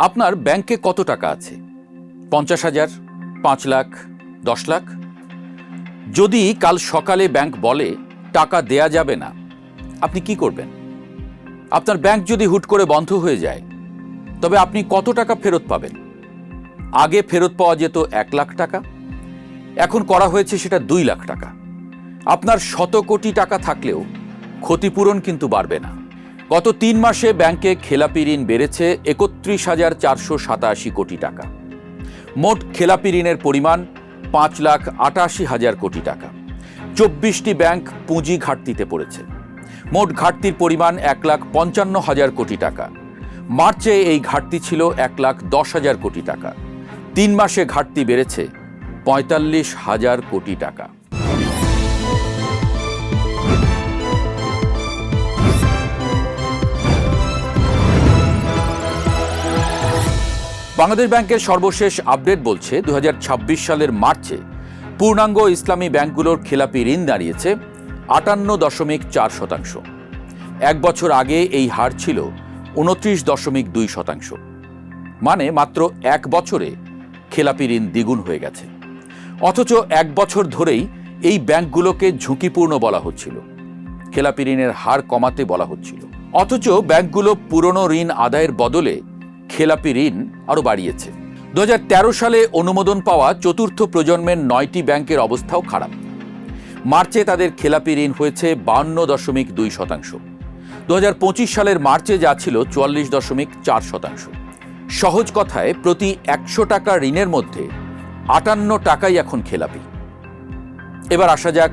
আপনার ব্যাংকে কত টাকা আছে? ৫০,০০০, ৫ লাখ, ১০ লাখ? যদি কাল সকালে ব্যাংক বলে টাকা দেয়া যাবে না, আপনি কি করবেন? আপনার ব্যাংক যদি হুট করে বন্ধ হয়ে যায়, তবে আপনি কত টাকা ফেরত পাবেন? আগে ফেরত পাওয়া যেত ১ লাখ টাকা, এখন করা হয়েছে সেটা ২ লাখ টাকা। আপনার শত কোটি টাকা থাকলেও ক্ষতিপূরণ কিন্তু বাড়বে না। গত ৩ মাসে ব্যাংকে খেলাপি ঋণ বেড়েছে ৩১,৪৮৭ কোটি টাকা। মোট খেলাপি ঋণের পরিমাণ ৫,৮৮,০০০ কোটি টাকা। ২৪টি ব্যাংক পুঁজি ঘাটতিতে পড়েছে। মোট ঘাটতির পরিমাণ ১,৫৫,০০০ কোটি টাকা। মার্চে এই ঘাটতি ছিল ১,১০,০০০ কোটি টাকা। ৩ মাসে ঘাটতি বেড়েছে ৪৫,০০০ কোটি টাকা। বাংলাদেশ ব্যাংকের সর্বশেষ আপডেট বলছে ২০২৬ সালের মার্চে পূর্ণাঙ্গ ইসলামী ব্যাংকগুলোর খেলাপি ঋণ দাঁড়িয়েছে ৫৮.৪%। এক বছর আগে এই হার ছিল ২৯.২%। মানে মাত্র এক বছরে খেলাপি ঋণ দ্বিগুণ হয়ে গেছে। অথচ এক বছর ধরেই এই ব্যাংকগুলোকে ঝুঁকিপূর্ণ বলা হচ্ছিল, খেলাপি ঋণের হার কমাতে বলা হচ্ছিল। অথচ ব্যাংকগুলো পুরনো ঋণ আদায়ের বদলে খেলাপি ঋণ আরও বাড়িয়েছে। ২০১৩ সালে অনুমোদন পাওয়া চতুর্থ প্রজন্মের ৯টি ব্যাংকের অবস্থাও খারাপ। মার্চে তাদের খেলাপি ঋণ হয়েছে ৫২.২%। ২০২৫ সালের মার্চে যা ছিল ৪৪.৪%। সহজ কথায় প্রতি ১০০ টাকা ঋণের মধ্যে ৫৮ টাকাই এখন খেলাপি। এবার আসা যাক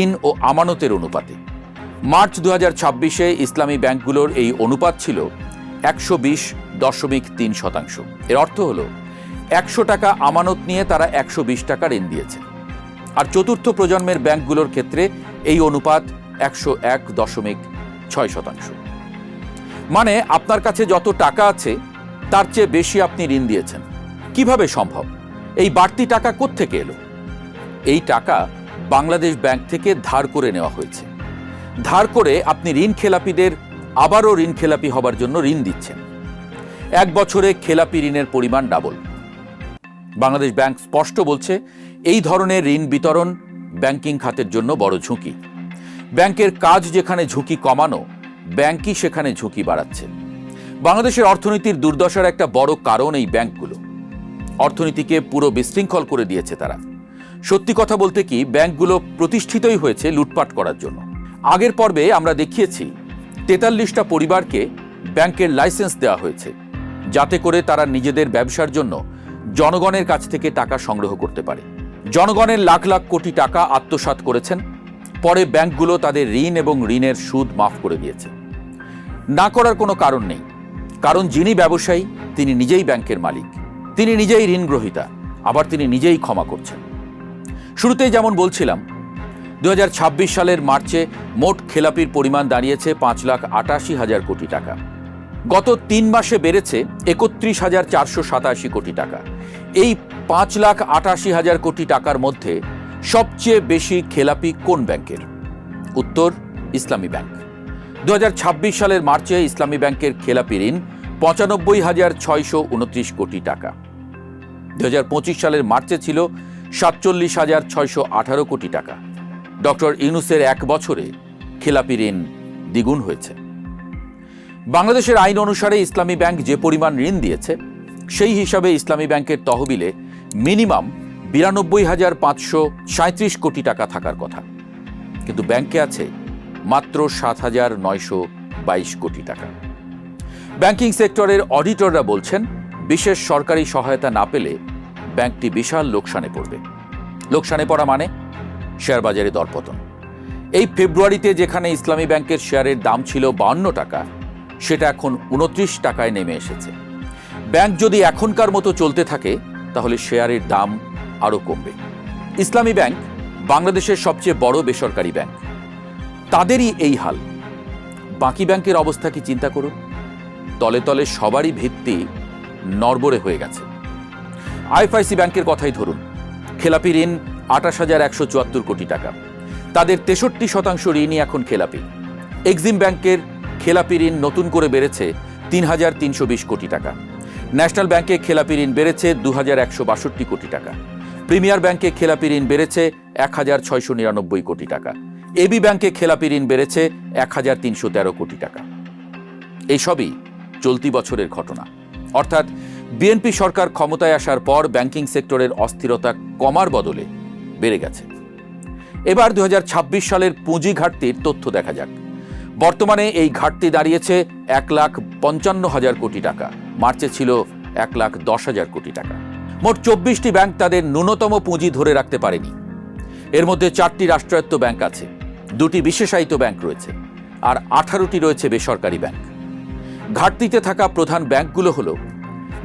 ঋণ ও আমানতের অনুপাতে। মার্চ ২০২৬-এ ইসলামী ব্যাংকগুলোর এই অনুপাত ছিল ১২০.৩%। এর অর্থ হল ১০০ টাকা আমানত নিয়ে তারা ১২০ টাকা ঋণ দিয়েছে। আর চতুর্থ প্রজন্মের ব্যাংকগুলোর ক্ষেত্রে এই অনুপাত ১০১.৬%। মানে আপনার কাছে যত টাকা আছে তার চেয়ে বেশি আপনি ঋণ দিয়েছেন। কিভাবে সম্ভব? এই বাড়তি টাকা কোত্থেকে এলো? এই টাকা বাংলাদেশ ব্যাংক থেকে ধার করে নেওয়া হয়েছে। ধার করে আপনি ঋণ খেলাপিদের আবারও ঋণ খেলাপি হবার জন্য ঋণ দিচ্ছেন। এক বছরে খেলাপি ঋণের পরিমাণ ডাবল। বাংলাদেশ ব্যাংক স্পষ্ট বলছে, এই ধরনের ঋণ বিতরণ ব্যাংকিং খাতের জন্য বড় ঝুঁকি। ব্যাংকের কাজ যেখানে ঝুঁকি কমানো, ব্যাংকই সেখানে ঝুঁকি বাড়াচ্ছে। বাংলাদেশের অর্থনীতির দুর্দশার একটা বড় কারণ এই ব্যাংকগুলো। অর্থনীতিকে পুরো বিশৃঙ্খল করে দিয়েছে তারা। সত্যি কথা বলতে কি, ব্যাংকগুলো প্রতিষ্ঠিতই হয়েছে লুটপাট করার জন্য। আগের পর্বে আমরা দেখিয়েছি ৪৩টা পরিবারকে ব্যাংকের লাইসেন্স দেওয়া হয়েছে, যাতে করে তারা নিজেদের ব্যবসার জন্য জনগণের কাছ থেকে টাকা সংগ্রহ করতে পারে। জনগণের লাখ লাখ কোটি টাকা আত্মসাৎ করেছেন। পরে ব্যাংকগুলো তাদের ঋণ এবং ঋণের সুদ মাফ করে দিয়েছে। না করার কোনো কারণ নেই, কারণ যিনি ব্যবসায়ী তিনি নিজেই ব্যাংকের মালিক, তিনি নিজেই ঋণ গ্রহীতা, আবার তিনি নিজেই ক্ষমা করছেন। শুরুতেই যেমন বলছিলাম, ২০২৬ সালের মার্চে মোট খেলাপির পরিমাণ দাঁড়িয়েছে ৫,৮৮,০০০ কোটি টাকা। গত ৩ মাসে বেড়েছে ৩১,৪৮৭ কোটি টাকা। এই ৫,৮৮,০০০ কোটি টাকার মধ্যে সবচেয়ে বেশি খেলাপি কোন ব্যাংকের? উত্তর, ইসলামী ব্যাংক। ২০২৬ সালের মার্চে ইসলামী ব্যাংকের খেলাপি ঋণ ৯৫,৬২৯ কোটি টাকা। ২০২৫ সালের মার্চে ছিল ৪৭,৬১৮ কোটি টাকা। ডক্টর ইউনূসের এক বছরে খেলাপি ঋণ দ্বিগুণ হয়েছে। বাংলাদেশের আইন অনুসারে ইসলামী ব্যাংক যে পরিমাণ ঋণ দিয়েছে, সেই হিসাবে ইসলামী ব্যাংকের তহবিলে মিনিমাম ৯২,৫৩৭ কোটি টাকা থাকার কথা, কিন্তু ব্যাংকে আছে মাত্র ৭,৯২২ কোটি টাকা। ব্যাংকিং সেক্টরের অডিটররা বলছেন, বিশেষ সরকারি সহায়তা না পেলে ব্যাংকটি বিশাল লোকসানে পড়বে। লোকসানে পড়া মানে শেয়ার বাজারে দরপতন। এই ফেব্রুয়ারিতে যেখানে ইসলামী ব্যাংকের শেয়ারের দাম ছিল ৫২ টাকা, সেটা এখন ২৯ টাকায় নেমে এসেছে। ব্যাংক যদি এখনকার মতো চলতে থাকে, তাহলে শেয়ারের দাম আরও কমবে। ইসলামী ব্যাংক বাংলাদেশের সবচেয়ে বড় বেসরকারি ব্যাংক, তাদেরই এই হাল। বাকি ব্যাংকের অবস্থা কি চিন্তা করুন। তলে তলে সবারই ভিত্তি নড়বড়ে হয়ে গেছে। আইএফআইসি ব্যাংকের কথাই ধরুন, খেলাপি ঋণ ২৮,১৭৪ কোটি টাকা। তাদের ৬৩% ঋণই এখন খেলাপি। এক্সিম ব্যাংকের খেলাপি ঋণ নতুন করে বেড়েছে ৩,৩২০ কোটি টাকা। ন্যাশনাল ব্যাংকে খেলাপি ঋণ বেড়েছে 2162 কোটি টাকা, প্রিমিয়ার ব্যাংকে খেলাপি ঋণ বেড়েছে 1699 কোটি টাকা, এবি ব্যাংকে খেলাপি ঋণ বেড়েছে 1313 কোটি টাকা। এইসবই চলতি বছরের ঘটনা। অর্থাৎ বিএনপি সরকার ক্ষমতায় আসার পর ব্যাংকিং সেক্টরের অস্থিরতা কমার বদলে বেড়ে গেছে। এবার 2026 সালের পুঁজি ঘাটতির তথ্য দেখা যাক। বর্তমানে এই ঘাটতি দাঁড়িয়েছে 1,55,000 কোটি টাকা, মার্চে ছিল 1,10,000 কোটি টাকা। মোট 24টি ব্যাংক তাদের ন্যূনতম পুঁজি ধরে রাখতে পারেনি। এর মধ্যে 4টি রাষ্ট্রায়ত্ত ব্যাংক আছে, 2টি বিশেষায়িত ব্যাংক রয়েছে, আর 18টি রয়েছে বেসরকারি ব্যাংক। ঘাটতিতে থাকা প্রধান ব্যাংকগুলো হল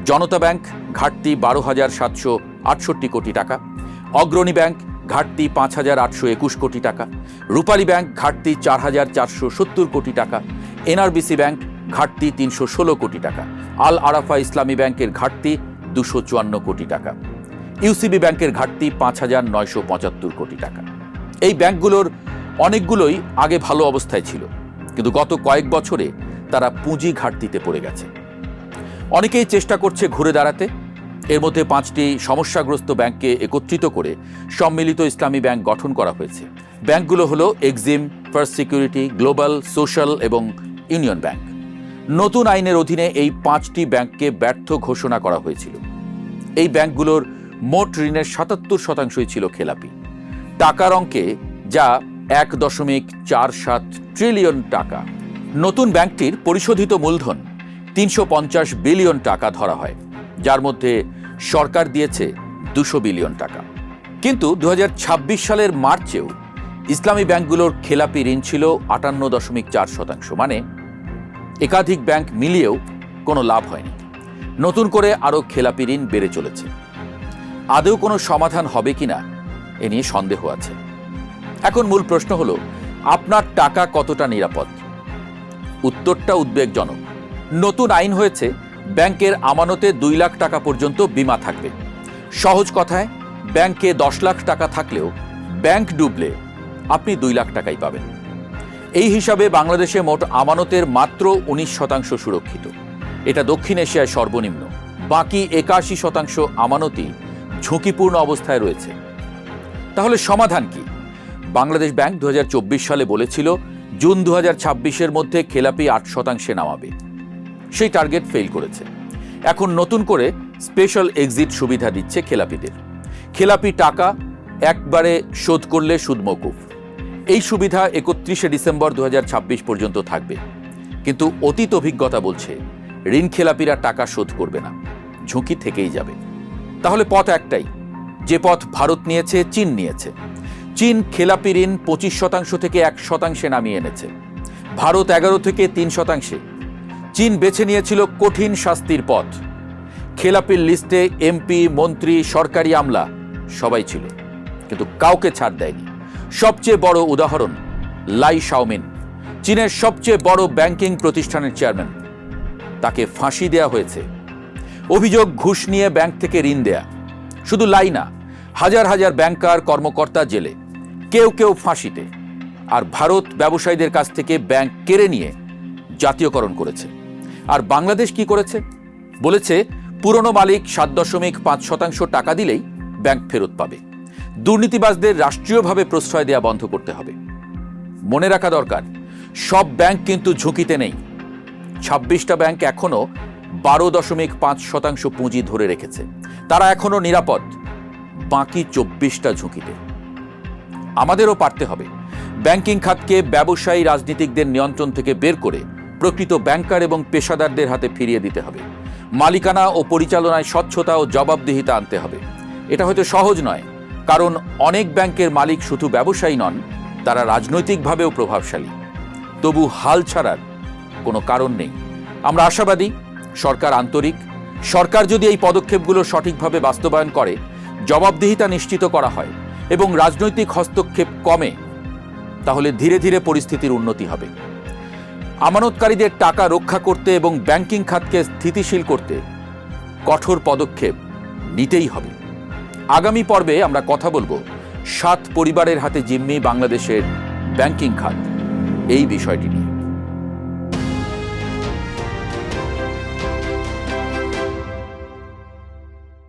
জনতা ব্যাংক, ঘাটতি 12,768 কোটি টাকা, অগ্রণী ব্যাংক, ঘাটতি 5,821 কোটি টাকা, রূপালী ব্যাংক, ঘাটতি 4,470 কোটি টাকা, এনআরবিসি ব্যাংক, ঘাটতি 316 কোটি টাকা, আল আরাফা ইসলামী ব্যাংকের ঘাটতি 254 কোটি টাকা, ইউসিবি ব্যাংকের ঘাটতি 5,975 কোটি টাকা। এই ব্যাংকগুলোর অনেকগুলোই আগে ভালো অবস্থায় ছিল, কিন্তু গত কয়েক বছরে তারা পুঁজি ঘাটতিতে পড়ে গেছে। অনেকেই চেষ্টা করছে ঘুরে দাঁড়াতে। এর মধ্যে 5টি সমস্যাগ্রস্ত ব্যাংককে একত্রিত করে সম্মিলিত ইসলামী ব্যাংক গঠন করা হয়েছে। ব্যাংকগুলো হলো Exim, first security, global, social এবং ইউনিয়ন ব্যাংক। নতুন আইনের অধীনে এই 5টি ব্যাংককে ব্যর্থ ঘোষণা করা হয়েছিল। এই ব্যাংকগুলোর মোট ঋণের 77% ছিল খেলাপি টাকার অঙ্কে, যা 1.47 ট্রিলিয়ন টাকা। নতুন ব্যাংকটির পরিশোধিত মূলধন 350 বিলিয়ন টাকা ধরা হয়, যার মধ্যে সরকার দিয়েছে 200 বিলিয়ন টাকা। কিন্তু 2026 সালের মার্চেও ইসলামী ব্যাংকগুলোর খেলাপি ঋণ ছিল 58.4%, মানে একাধিক ব্যাংক মিলিয়েও কোনো লাভ হয়নি। নতুন করে আরও খেলাপি ঋণ বেড়ে চলেছে। আদৌ কোনো সমাধান হবে কিনা এ নিয়ে সন্দেহ আছে। এখন মূল প্রশ্ন হলো, আপনার টাকা কতটা নিরাপদ? উত্তরটা উদ্বেগজনক। নতুন আইন হয়েছে, ব্যাংকের আমানতে 2 লাখ টাকা পর্যন্ত বীমা থাকবে। সহজ কথায়, ব্যাংকে 10 লাখ টাকা থাকলেও ব্যাংক ডুবলে আপনি 2 লাখ টাকাই পাবেন। এই হিসাবে বাংলাদেশে মোট আমানতের মাত্র 19% সুরক্ষিত। এটা দক্ষিণ এশিয়ায় সর্বনিম্ন। বাকি 81% আমানতই ঝুঁকিপূর্ণ অবস্থায় রয়েছে। তাহলে সমাধান কি? বাংলাদেশ ব্যাংক 2024 সালে বলেছিল জুন 2026-এর মধ্যে খেলাপি 8% নামাবে। সেই টার্গেট ফেল করেছে। এখন নতুন করে স্পেশাল এক্সিট সুবিধা দিচ্ছে খেলাপিদের। খেলাপি টাকা একবারে শোধ করলে সুদ মওকুফ। এই সুবিধা 31 ডিসেম্বর 2026 পর্যন্ত থাকবে। কিন্তু অতীত অভিজ্ঞতা বলছে ঋণ খেলাপিরা টাকা শোধ করবে না, ঝুঁকি থেকেই যাবে। তাহলে পথ একটাই, যে পথ ভারত নিয়েছে, চীন নিয়েছে। চীন খেলাপি ঋণ 25% থেকে 1% নামিয়ে এনেছে, ভারত 11 থেকে 3%। চীন বেছে নিয়েছিল কঠিন শাস্তির পথ। খেলাপির লিস্টে এমপি, মন্ত্রী, সরকারি আমলা সবাই ছিল, কিন্তু কাউকে ছাড় দেয়নি। সবচেয়ে বড় উদাহরণ লাই শাওমিন, চীনের সবচেয়ে বড় ব্যাংকিং প্রতিষ্ঠানের চেয়ারম্যান। তাকে ফাঁসি দেয়া হয়েছে। অভিযোগ ঘুষ নিয়ে ব্যাংক থেকে ঋণ দেয়া। শুধু লাই না, হাজার হাজার ব্যাংকার, কর্মকর্তা জেলে, কেউ কেউ ফাঁসিতে। আর ভারত ব্যবসায়ীদের কাছ থেকে ব্যাংক কেড়ে নিয়ে জাতীয়করণ করেছে। আর বাংলাদেশ কি করেছে? বলেছে পুরনো মালিক 7.5% টাকা দিলেই ব্যাংক ফেরত পাবে। দুর্নীতিবাজদের রাষ্ট্রীয়ভাবে প্রশ্রয় দেওয়া বন্ধ করতে হবে। মনে রাখা দরকার, সব ব্যাংক কিন্তু ঝুঁকিতে নেই। 26টা ব্যাংক এখনো 12.5% পুঁজি ধরে রেখেছে। তারা এখনো নিরাপদ। বাকি 24টা ঝুঁকিতে। আমাদেরও পারতে হবে। ব্যাংকিং খাতকে ব্যবসায়ী, রাজনীতিকদের নিয়ন্ত্রণ থেকে বের করে প্রকৃত ব্যাংকার এবং পেশাদারদের হাতে ফিরিয়ে দিতে হবে। মালিকানা ও পরিচালনায় স্বচ্ছতা ও জবাবদিহিতা আনতে হবে। এটা হয়তো সহজ নয়, কারণ অনেক ব্যাংকের মালিক শুধু ব্যবসায়ী নন, তারা রাজনৈতিকভাবেও প্রভাবশালী। তবু হাল ছাড়ার কোনো কারণ নেই। আমরা আশাবাদী সরকার আন্তরিক। সরকার যদি এই পদক্ষেপগুলো সঠিকভাবে বাস্তবায়ন করে, জবাবদিহিতা নিশ্চিত করা হয় এবং রাজনৈতিক হস্তক্ষেপ কমে, তাহলে ধীরে ধীরে পরিস্থিতির উন্নতি হবে। আমানতকারীদের টাকা রক্ষা করতে এবং ব্যাংকিং খাতকে স্থিতিশীল করতে কঠোর পদক্ষেপ নিতেই হবে। আগামী পর্বে আমরা কথা বলবো 7 পরিবারের হাতে জিম্মি বাংলাদেশের ব্যাংকিং খাত, এই বিষয়টি নিয়ে।